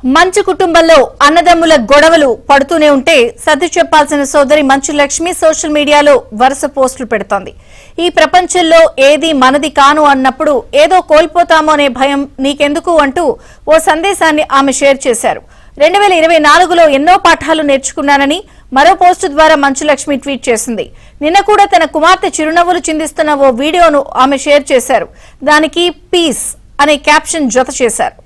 మంచు కుటుంబంలో అన్నదమ్ముల గొడవలు పడుతూనే ఉంటే సర్ది చెప్పాల్సిన సోదరి మంచు లక్ష్మి సోషల్ మీడియాలో వరుస పోస్టులు పెడుతోంది. ఈ ప్రపంచంలో ఏది మనది కాను అన్నప్పుడు ఏదో కోల్పోతామో అనే భయం నీకెందుకు అంటూ ఓ సందేశాన్ని ఆమె షేర్ చేశారు. 2024లో ఎన్నో పాఠాలు నేర్చుకున్నానని మరో పోస్టు ద్వారా మంచు లక్ష్మి ట్వీట్ చేసింది. నిన్న కూడా తన కుమార్తె చిరునవ్వులు చిందిస్తున్న ఓ వీడియోను ఆమె షేర్ చేశారు. దానికి పీస్ అనే క్యాప్షన్ జత చేశారు.